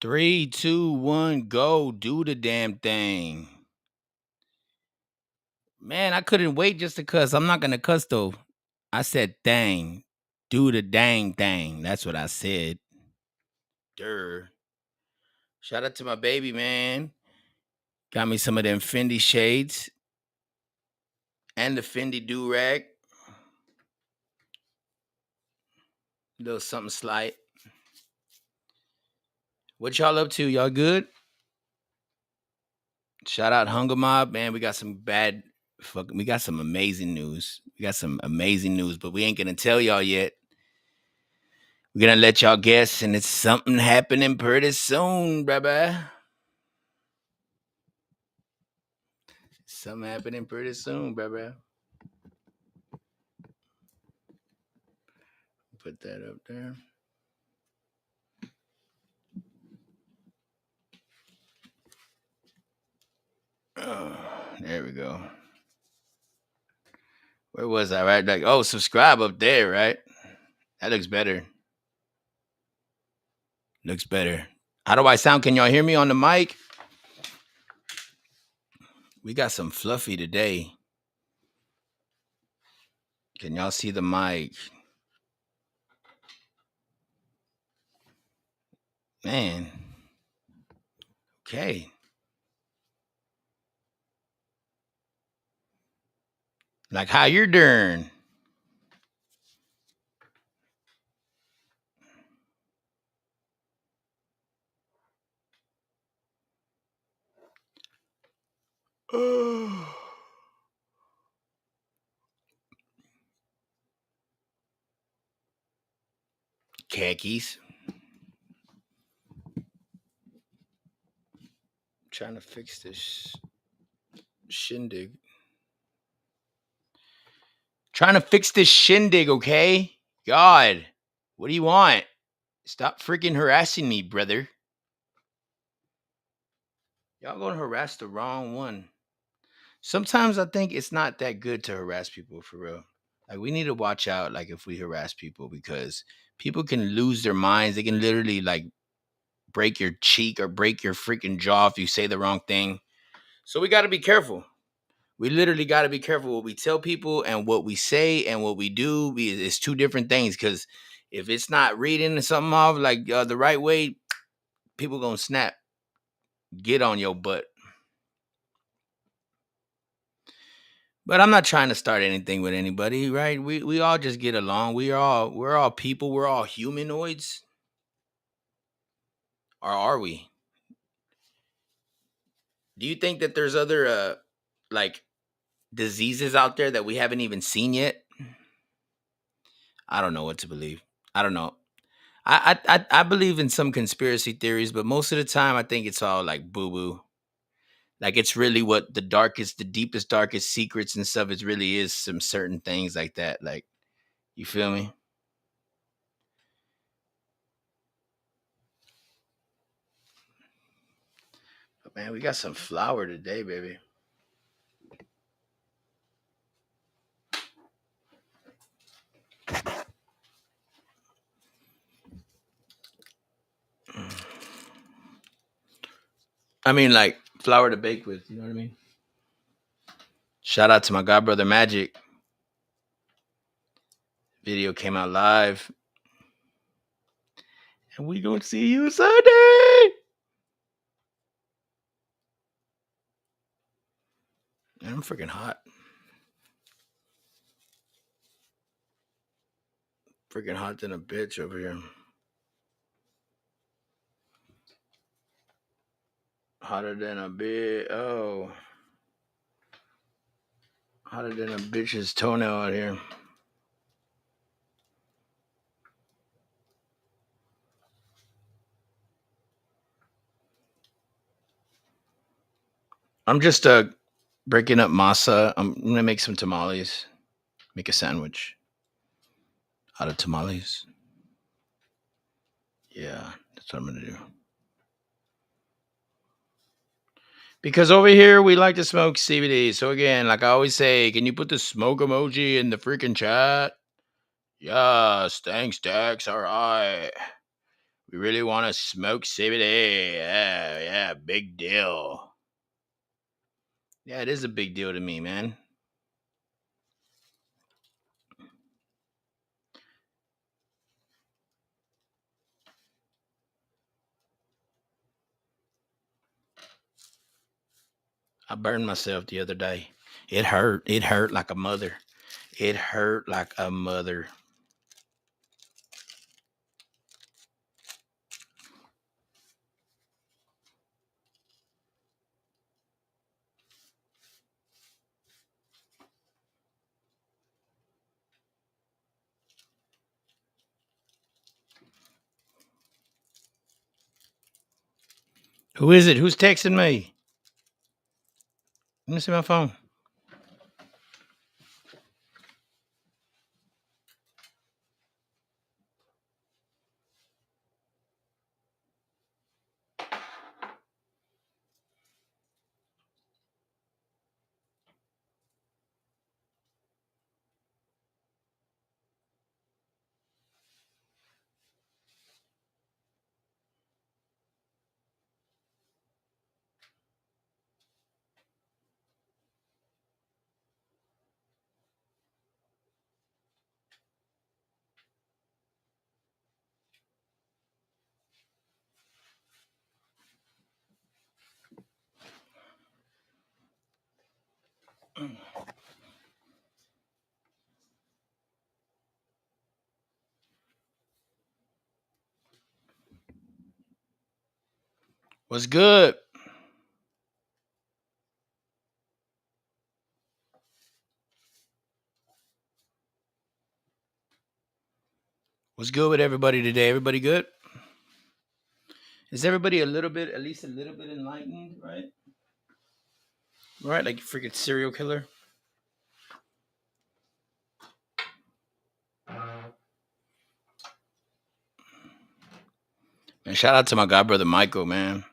Three, two, one, go. Do the damn thing. Man, I couldn't wait just to cuss. I'm not gonna cuss though. I said dang. Do the dang thing. That's what I said. Durr. Shout out to my baby, man. Got me some of them Fendi shades and the Fendi do-rag. Little something slight. What y'all up to? Y'all good? Shout out Hunger Mob, man. We got some we got some amazing news. We got some amazing news, but we ain't gonna tell y'all yet. We're gonna let y'all guess, and it's something happening pretty soon, baby. Something happening pretty soon, baby. Put that up there. Oh, there we go. Where was I? Right, like, oh, subscribe up there, right? That looks better. Looks better. How do I sound? Can y'all hear me on the mic? We got some fluffy today. Can y'all see the mic? Man. Okay. Like how you're doing? Oh. Khakis. Trying to fix this shindig. Trying to fix this shindig, okay? God, what do you want? Stop freaking harassing me, brother. Y'all gonna harass the wrong one. Sometimes I think it's not that good to harass people for real. Like we need to watch out, like if we harass people, because people can lose their minds. They can literally like break your cheek or break your freaking jaw if you say the wrong thing. So we got to be careful. We literally got to be careful what we tell people and what we say and what we do. It's two different things. Because if it's not reading something off like the right way, people gonna snap, get on your butt. But I'm not trying to start anything with anybody, right? We all just get along. We're all people. We're all humanoids, or are we? Do you think that there's other like diseases out there that we haven't even seen yet? I don't know what to believe. I don't know. I believe in some conspiracy theories, but most of the time I think it's all like boo boo. Like it's really what the darkest, the deepest, darkest secrets and stuff. It really is some certain things like that. Like you feel me? But man, we got some flour today, baby. I mean, like flour to bake with. You know what I mean? Shout out to my god brother Magic. Video came out live, and we gonna see you Sunday. Man, I'm freaking hot. Freaking hot than a bitch over here. Hotter than a bitch. Oh, hotter than a bitch's toenail out here. I'm just breaking up masa. I'm gonna make some tamales. Make a sandwich out of tamales. Yeah, that's what I'm gonna do. Because over here we like to smoke CBD. So again, like I always say, can you put the smoke emoji in the freaking chat? Yes, thanks, Dex. All right. We really want to smoke CBD. Yeah, yeah, big deal. Yeah, it is a big deal to me, man. I burned myself the other day. It hurt. It hurt like a mother. It hurt like a mother. Who is it? Who's texting me? Let me see my phone. What's good? What's good with everybody today? Everybody good? Is everybody a little bit, at least a little bit enlightened, right? Right, like freaking serial killer. And shout out to my god brother Michael, man.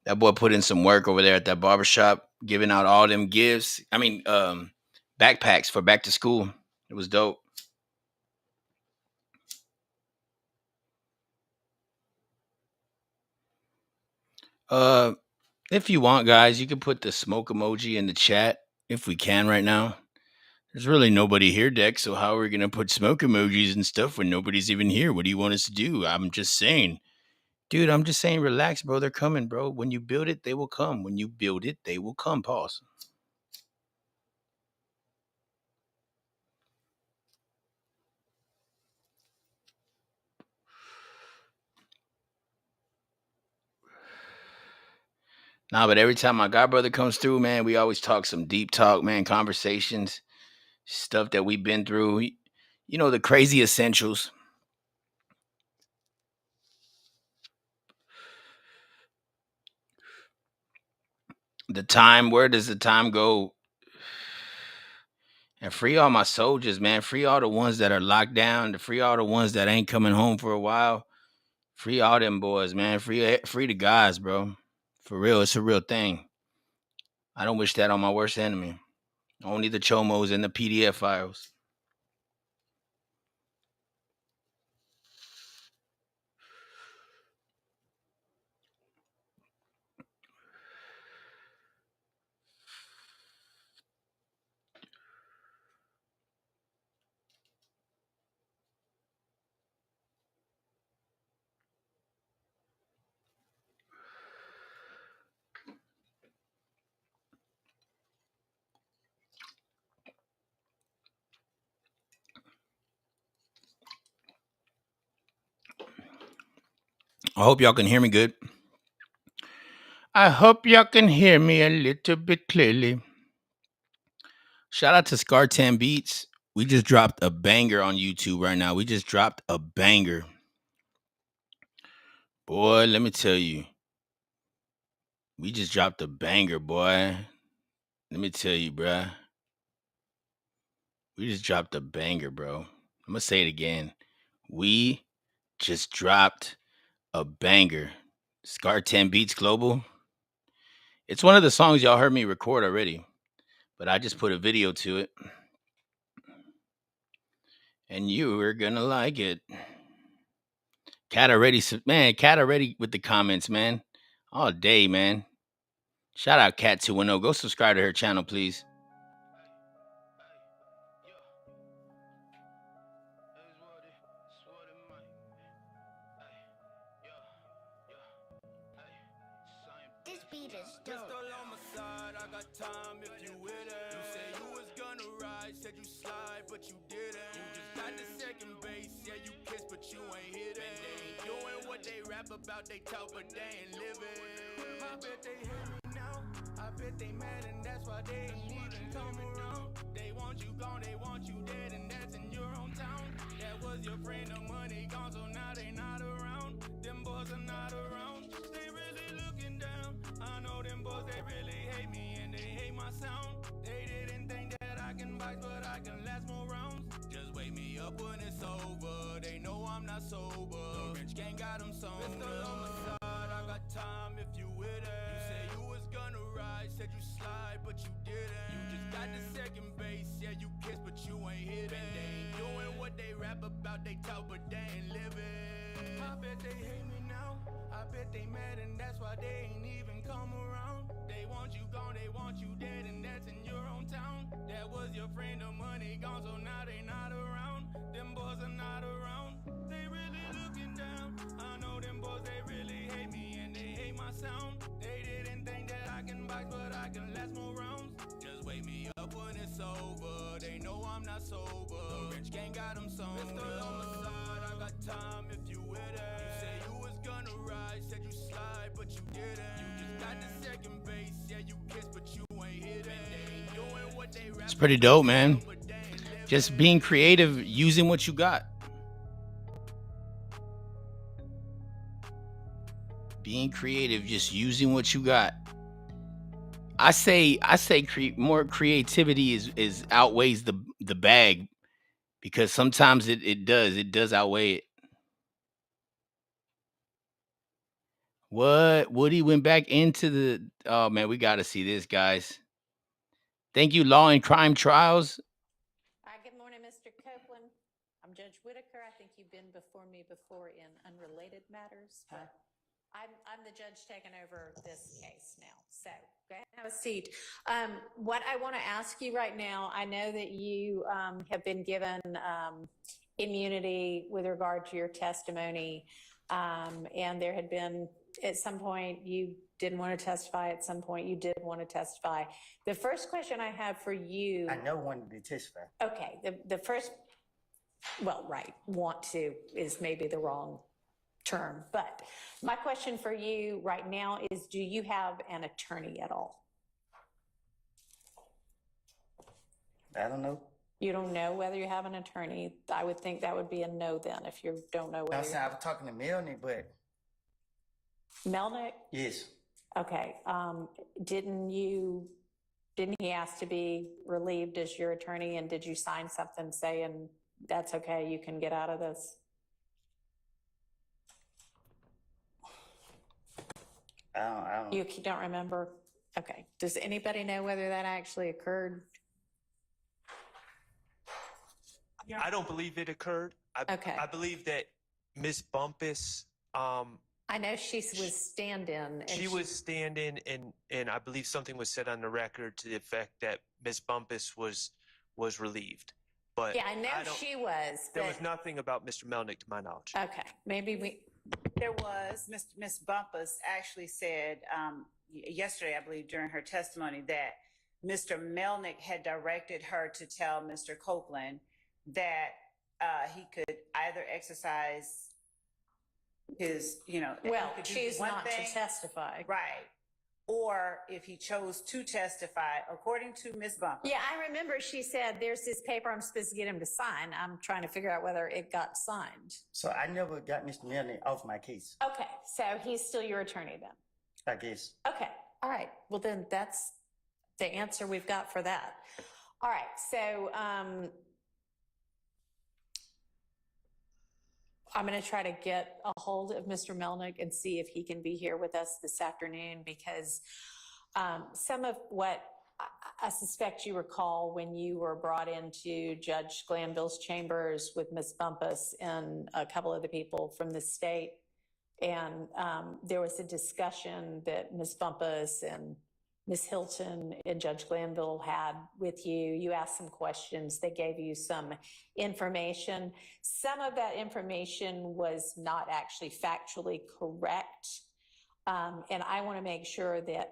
That boy put in some work over there at that barbershop, giving out all them gifts. I mean, backpacks for back to school. It was dope. Uh, if you want, guys, you can put the smoke emoji in the chat if we can right now. There's really nobody here, Dex. So how are we gonna put smoke emojis and stuff when nobody's even here? What do you want us to do? I'm just saying, dude. I'm just saying, relax, bro. They're coming, bro. When you build it, they will come. When you build it, they will come. Pause. Nah, but every time my god brother comes through, man, we always talk some deep talk, man, conversations, stuff that we've been through. You know, the crazy essentials. The time, where does the time go? And free all my soldiers, man. Free all the ones that are locked down. To free all the ones that ain't coming home for a while. Free all them boys, man. Free the guys, bro. For real, it's a real thing. I don't wish that on my worst enemy. Only the chomos and the PDF files. I hope y'all can hear me good. I hope y'all can hear me a little bit clearly. Shout out to Scar10 Beats. We just dropped a banger on YouTube right now. We just dropped a banger. Boy, let me tell you. We just dropped a banger, boy. Let me tell you, bruh. We just dropped a banger, bro. I'm gonna say it again. We just dropped a banger. Scar 10 Beats Global. It's one of the songs y'all heard me record already, but I just put a video to it. And you are gonna like it. Cat already, man. Cat already with the comments, man. All day, man. Shout out Cat 210. Go subscribe to her channel, please. This beat is dope. Pistol on my side, I got time if you with it. You said you was gonna ride, said you slide, but you didn't. You just got the second base, yeah, you kissed, but you ain't hit it. They ain't doing what they rap about, they talk, but they ain't living. I bet they hate me now, I bet they mad, and that's why they ain't even come around. They want you gone, they want you dead, and that's in your hometown. That was your friend, the money gone, so now they not around. Them boys are not around, they really looking down. I know them boys, they really hate me and they hate my sound. They didn't think that I can bite, but I can last more rounds. Just wake me up when it's over. They know I'm not sober. The rich gang got them somewhere. Pistol on my side, I got time if you with it. You said you was gonna ride, said you slide, but you didn't. You just got the second base, yeah, you kissed, but you ain't hit it. They ain't doing what they rap about, they talk, but they ain't living. I bet they hate me now, I bet they mad, and that's why they ain't even come around. They want you gone, they want you dead, and that's in your hometown. That was your friend, the money gone, so now they not around. Them boys are not around, they really looking down. I know them boys, they really hate me and they hate my sound. They didn't think that I can bite, but I can last more rounds. Just wake me up when it's over. They know I'm not sober. The rich gang got them somewhere. Pistol on my side, I got time if you with it. You say you was gonna ride, said you slide, but you didn't. You just got the second base, yeah, you kissed, but you ain't hit it. They ain't doing what they rap. It's pretty dope, man. Just being creative, using what you got. Being creative, just using what you got. I say more creativity is outweighs the bag, because sometimes it does outweigh it. What? Woody went back into the, oh man, we got to see this, guys. Thank you, Law and Crime Trials. Hi, good morning, Mr. Copeland. I'm Judge Whitaker. I think you've been before me before in unrelated matters. But I'm the judge taking over this case now. So go ahead and have a seat. What I want to ask you right now, I know that you have been given immunity with regard to your testimony, and there had been, at some point, you didn't want to testify. At some point, you did want to testify. The first question I have for you. I never wanted to testify. Okay. The first, well, right, want to is maybe the wrong term. But my question for you right now is, do you have an attorney at all? I don't know. You don't know whether you have an attorney? I would think that would be a no then, if you don't know whether. I was talking to Melanie, but. Melnick? Yes. Okay. Didn't he ask to be relieved as your attorney, and did you sign something saying that's okay, you can get out of this? I don't. You don't remember? Okay. Does anybody know whether that actually occurred? I don't believe it occurred. Okay. I believe that Ms. Bumpus, I know she was stand-in. she was stand-in, and I believe something was said on the record to the effect that Ms. Bumpus was relieved. But yeah, I know she was. There was nothing about Mr. Melnick to my knowledge. Okay, maybe there was. Miss Bumpus actually said yesterday, I believe, during her testimony, that Mr. Melnick had directed her to tell Mr. Copeland that he could either exercise his, well, choose not to testify. Right. Or if he chose to testify, according to Ms. Bumpus. Yeah, I remember she said, there's this paper I'm supposed to get him to sign. I'm trying to figure out whether it got signed. So I never got Mr. Melnick off my case. Okay, so he's still your attorney then? I guess. Okay, all right. Well, then that's the answer we've got for that. All right, so I'm going to try to get a hold of Mr. Melnick and see if he can be here with us this afternoon, because some of what I suspect you recall when you were brought into Judge Glanville's chambers with Ms. Bumpus and a couple of the people from the state. And there was a discussion that Ms. Bumpus and Ms. Hilton and Judge Glanville had with you. You asked some questions. They gave you some information. Some of that information was not actually factually correct. And I want to make sure that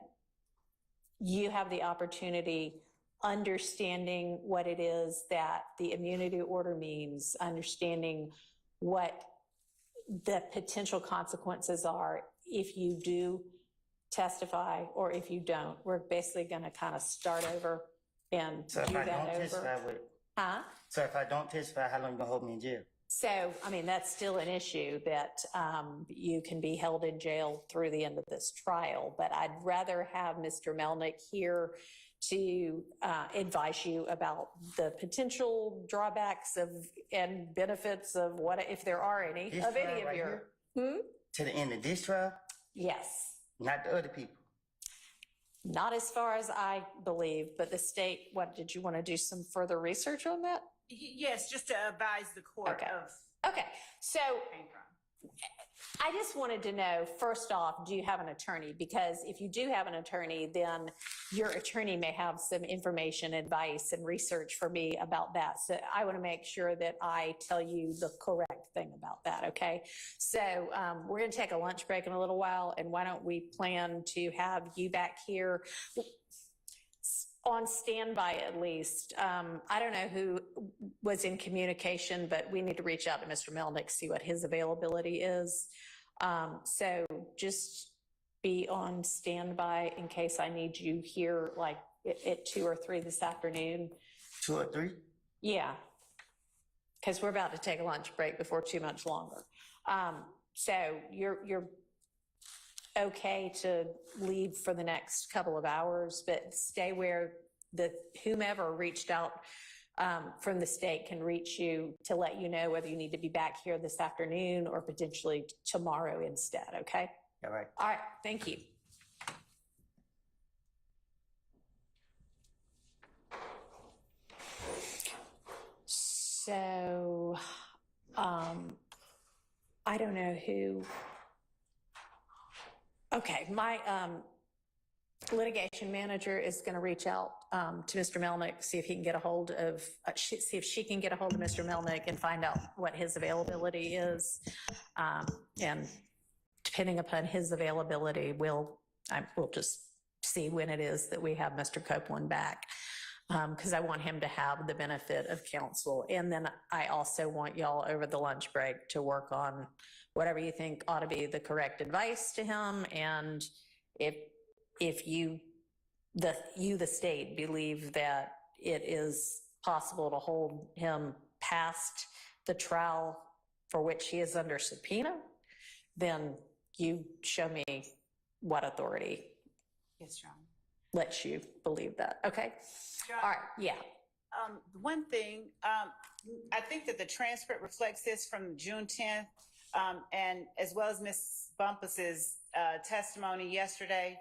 you have the opportunity, understanding what it is that the immunity order means, understanding what the potential consequences are if you do testify or if you don't. We're basically going to kind of start over and So if do I that don't testify, over. what? Huh? So if I don't testify, how long you gonna hold me in jail? So, I mean, that's still an issue that you can be held in jail through the end of this trial. But I'd rather have Mr. Melnick here to advise you about the potential drawbacks of and benefits of what, if there are any, This of any trial of right your. To the end of this trial, Yes. not the other people. Not as far as I believe, but the state, what, did you want to do some further research on that? Yes, just to advise the court Okay. of. Okay, so I just wanted to know, first off, do you have an attorney? Because if you do have an attorney, then your attorney may have some information, advice, and research for me about that. So I want to make sure that I tell you the correct thing about that, okay? So we're going to take a lunch break in a little while, and why don't we plan to have you back here on standby at least. I don't know who was in communication, but we need to reach out to Mr. Melnick, see what his availability is. So just be on standby in case I need you here like at 2 or 3 this afternoon. 2 or 3? Yeah, because we're about to take a lunch break before too much longer. So you're okay to leave for the next couple of hours, but stay where whomever reached out from the state can reach you to let you know whether you need to be back here this afternoon or potentially tomorrow instead, okay? All right. All right, thank you. So, I don't know who. Okay, my litigation manager is going to reach out to Mr. Melnick, see if he can get a hold of, see if she can get a hold of Mr. Melnick and find out what his availability is. And depending upon his availability, we'll just see when it is that we have Mr. Copeland back. Because I want him to have the benefit of counsel. And then I also want y'all over the lunch break to work on whatever you think ought to be the correct advice to him. And if you, the state, believe that it is possible to hold him past the trial for which he is under subpoena, then you show me what authority Yes, Your Honor. lets you believe that. Okay? Your All right, yeah. One thing, I think that the transcript reflects this from June 10th, and as well as Ms. Bumpus's testimony yesterday.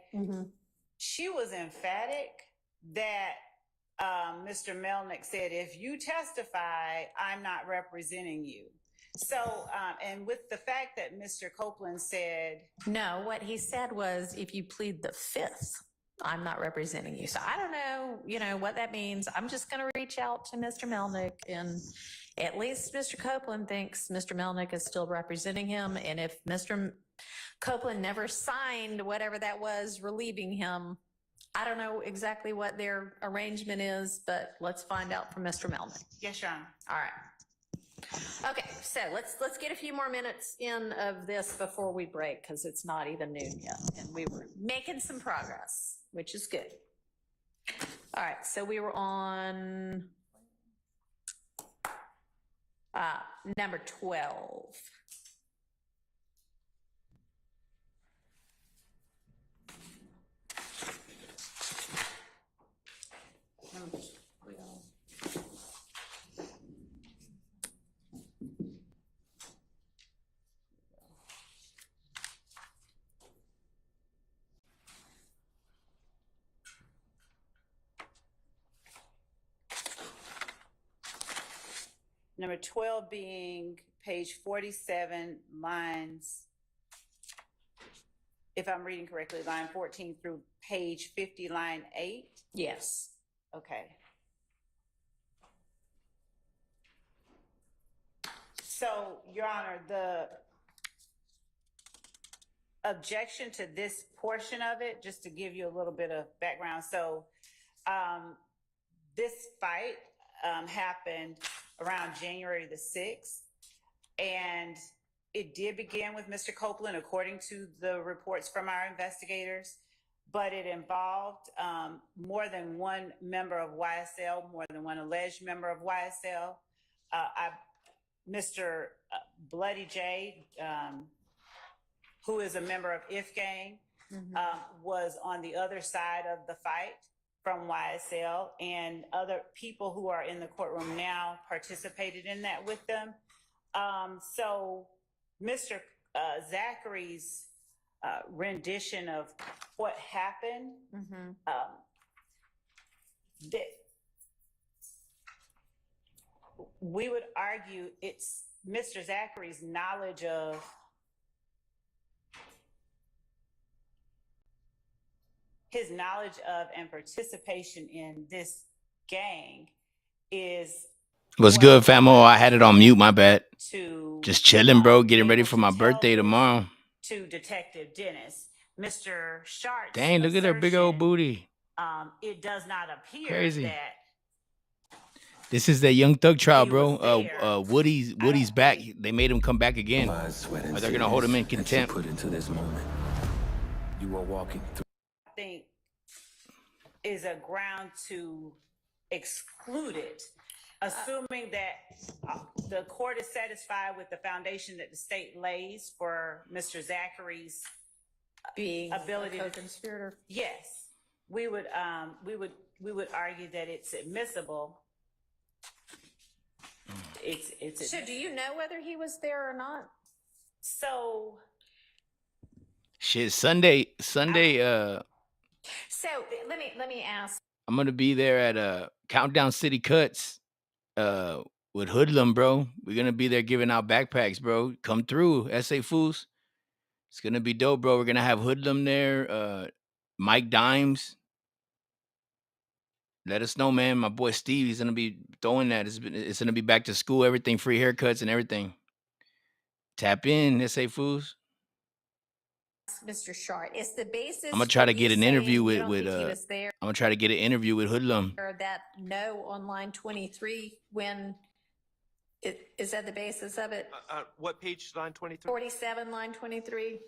She was emphatic that Mr. Melnick said, if you testify, I'm not representing you. So, and with the fact that Mr. Copeland said, No, what he said was, if you plead the 5th, I'm not representing you. So I don't know, what that means. I'm just going to reach out to Mr. Melnick, and at least Mr. Copeland thinks Mr. Melnick is still representing him. And if Mr. Copeland never signed whatever that was relieving him, I don't know exactly what their arrangement is, but let's find out from Mr. Melnick. yes, Your Honor. All right. Okay, so let's get a few more minutes in of this before we break, because it's not even noon yet, and we were making some progress, which is good. All right, so we were on number 12. Number 12 being page 47, lines, if I'm reading correctly, line 14 through page 50, line 8. Yes. Okay. So, Your Honor, the objection to this portion of it, just to give you a little bit of background. So, this fight happened around January the 6th, and it did begin with Mr. Copeland, according to the reports from our investigators, but it involved more than one member of YSL, more than one alleged member of YSL. Mr. Bloody J, who is a member of If Gang, was on the other side of the fight from YSL, and other people who are in the courtroom now participated in that with them. So Mr. Zachary's rendition of what happened, we would argue it's Mr. Zachary's knowledge of and participation in this gang is What's good, famo? I had it on mute, my bad. to Just chilling, bro. Getting be ready able for to my tell birthday this tomorrow. to Detective Dennis. Mr. Sharp's Dang, look at her big old assertion, booty. it does not appear Crazy. that This is that Young Thug trial, he bro. was there. Woody's back. think- They made him come back again. Blood, sweat, and Or they're gonna hold him in tears that you contempt. put into this moment. You are walking through. I think is a ground to exclude it, assuming that the court is satisfied with the foundation that the state lays for Mr. Zachary's Being ability a to- co-conspirator. Yes, we would argue that it's admissible. It's So do you know whether he was there or not? so Shit, Sunday. So let me ask. I'm gonna be there at Countdown City Cuts with Hoodlum, bro. We're gonna be there giving out backpacks, bro. Come through, SA Fools. It's gonna be dope, bro. We're gonna have Hoodlum there, Mike Dimes. Let us know, man. My boy Steve, he's gonna be throwing that. It's gonna be back to school, everything, free haircuts and everything. Tap in, SA Fools. Mr. Short, is the basis. I'ma try for to you get an saying interview you with- don't with, think he uh, was there, I'm gonna try to get an interview with Hoodlum. or that no on line 23 when is that the basis of it? What page? Line 23. 47 line 23.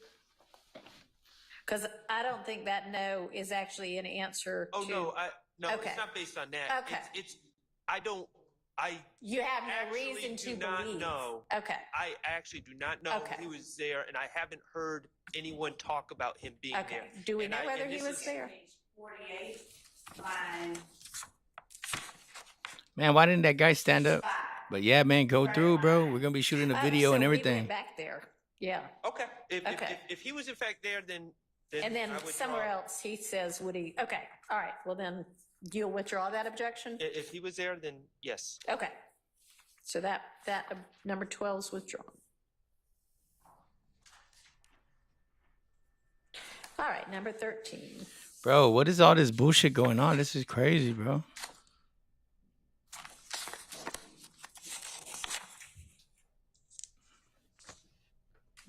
Because I don't think that no is actually an answer. Oh to, no, no, Okay. it's not based on that. Okay. It's I you have no actually reason to do not believe. know. Okay. I actually do not know Okay. he was there, and I haven't heard anyone talk about him being Okay. there. Do we And know I- whether and he this was is- there? page 48, line Man, why didn't that guy stand up? 5. But yeah, man, go through, bro. We're gonna be shooting a video so and We everything. went back there. Yeah. Okay. Okay. If he was in fact there, then And then I would somewhere draw- else he says, would he? Okay. All right. Well, then you'll withdraw that objection? If he was there, then yes. Okay. So that number 12 is withdrawn. All right, number 13. Bro, what is all this bullshit going on? This is crazy, bro.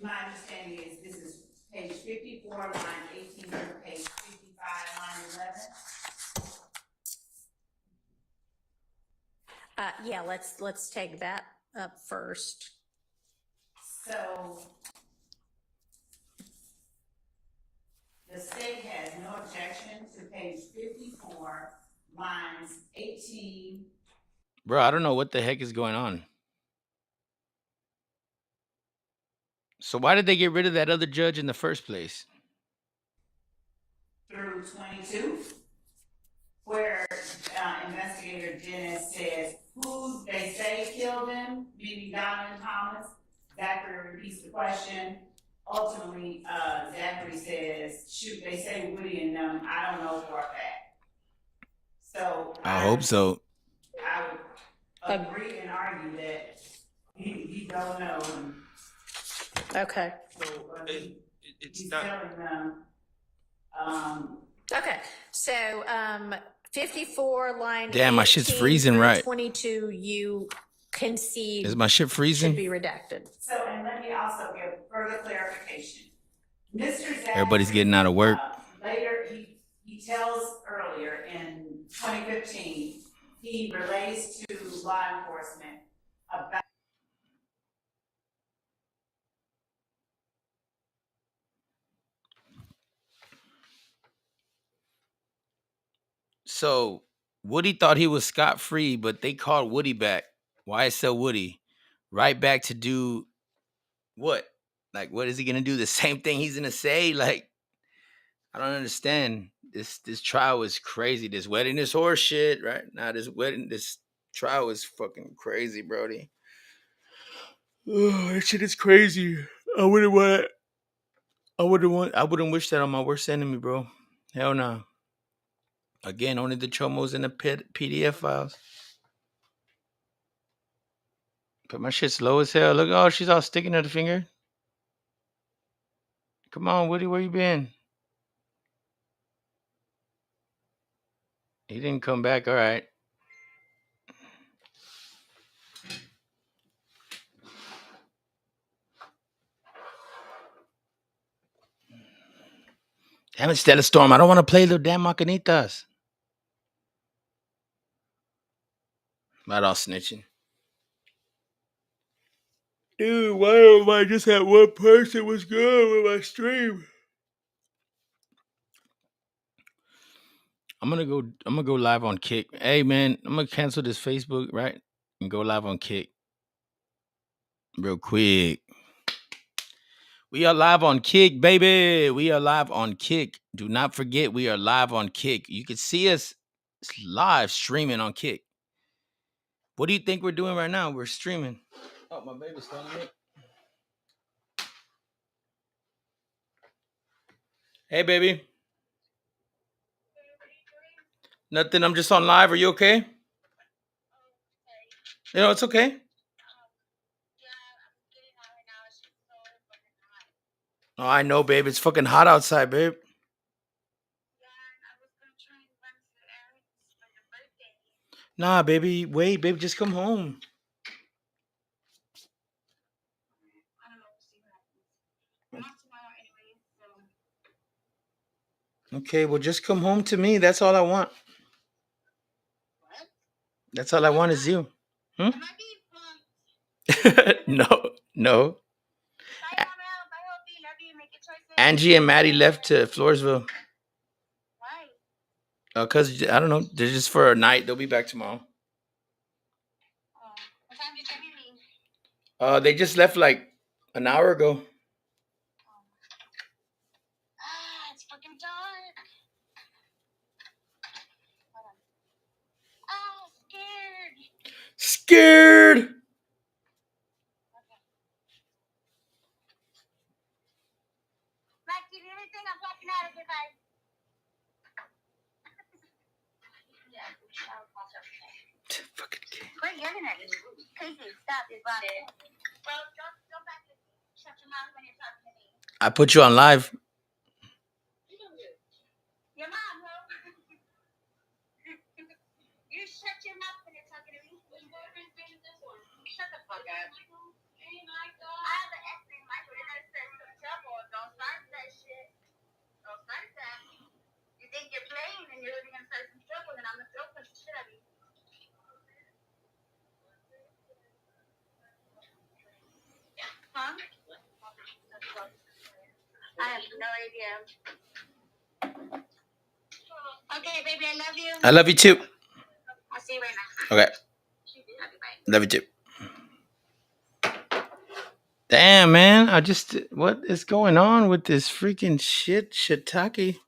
My understanding is this is page 54, line 18, through page 55, line 11. Yeah, let's take that up first. So the state has no objection to page 54, lines 18 Bro, I don't know what the heck is going on. So why did they get rid of that other judge in the first place? through 22, where investigator Dennis says, who they say killed him, meaning Donna and Thomas. Zachary repeats the question. Ultimately, Zachary says, shoot, they say Woody and them, I don't know for a fact. So I hope so. I would agree and argue that don't know. Okay. So, It's he's not. telling them, Okay. So 54 line Damn, my 18 shit's freezing, through right? 22, you concede Is my shit should freezing? be redacted. so, and let me also give further clarification. Mr. Zachary, Everybody's getting out of work. Later, he tells earlier in 2015, he relays to law enforcement about So Woody thought he was scot-free, but they called Woody back. YSL Woody. Right back to do what? Like, what is he gonna do? The same thing he's gonna say? Like, I don't understand. This trial is crazy. This wedding is horse shit, right? Now this trial is fucking crazy, Brody. Oh, that shit is crazy. I wouldn't wish that on my worst enemy, bro. Hell no. Again, only the chomos in the PDF files. But my shit's low as hell. Look, oh, she's all sticking at the finger. Come on, Woody, where you been? He didn't come back. All right. Damn it, Stella Storm. I don't want to play the damn Macanitas. Not all snitching. Dude, why am I just had one person was good with my stream? I'm gonna go live on Kick. Hey man, I'm gonna cancel this Facebook, right? And go live on Kick. Real quick. We are live on Kick, baby. We are live on Kick. Do not forget we are live on Kick. You can see us live streaming on Kick. What do you think we're doing right now? We're streaming. Oh, my baby's calling me. Hey, baby. Nothing. I'm just on live. Are you okay? You know, it's okay. Oh, I know, babe. It's fucking hot outside, babe. Nah, baby. Wait, babe. Just come home. Okay, well, just come home to me. That's all I want. That's all I want is you. Hmm? No. Angie and Maddie left to Floresville. Why? Because, I don't know. They're just for a night. They'll be back tomorrow. What time did you leave? They just left like an hour ago. It's fucking dark. Hold on. Oh, scared. Scared. Mac, do you need anything? I'm walking out of here, bye. Yeah, Fucking kid. quit yelling at me. Casey, stop. It's about it. Well, don't back to me. Shut your mouth when you're talking to me. I put you on live. Your mom, ho. You shut your mouth when you're talking to me. Shut the fuck up. I have an X in my foot that says some trouble. Don't start that shit. Don't start that. You think you're playing and you're really gonna start some trouble, and I'm gonna throw punch the shit out of you. Huh? I have no idea. Okay, baby, I love you. I love you too. I'll see you right now. Okay. Bye. Love you too. Damn, man. What is going on with this freaking shit, shiitake?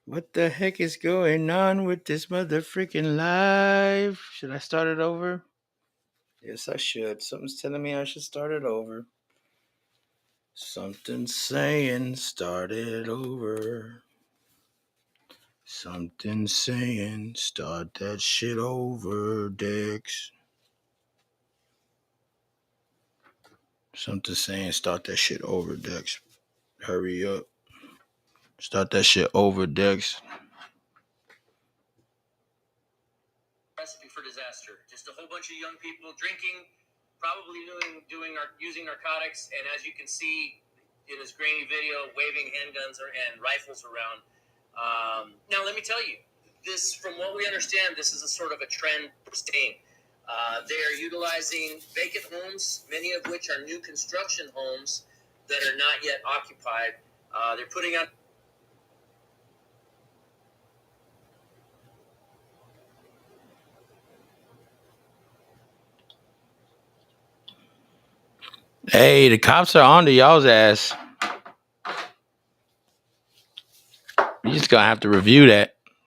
What the heck is going on with this mother freaking live? Should I start it over? Yes, I should. Something's telling me I should start it over. Something's saying start it over. Something's saying start that shit over, Dex. Something saying start that shit over, Dex. Hurry up. Start that shit over, Dex. Recipe for disaster. Just a whole bunch of young people drinking, probably using narcotics, and as you can see in this grainy video, waving handguns and rifles around. Now, let me tell you, this, from what we understand, this is a sort of a trend we're seeing. They are utilizing vacant homes, many of which are new construction homes that are not yet occupied. They're putting out. Hey, the cops are on to y'all's ass. You just gonna have to review that.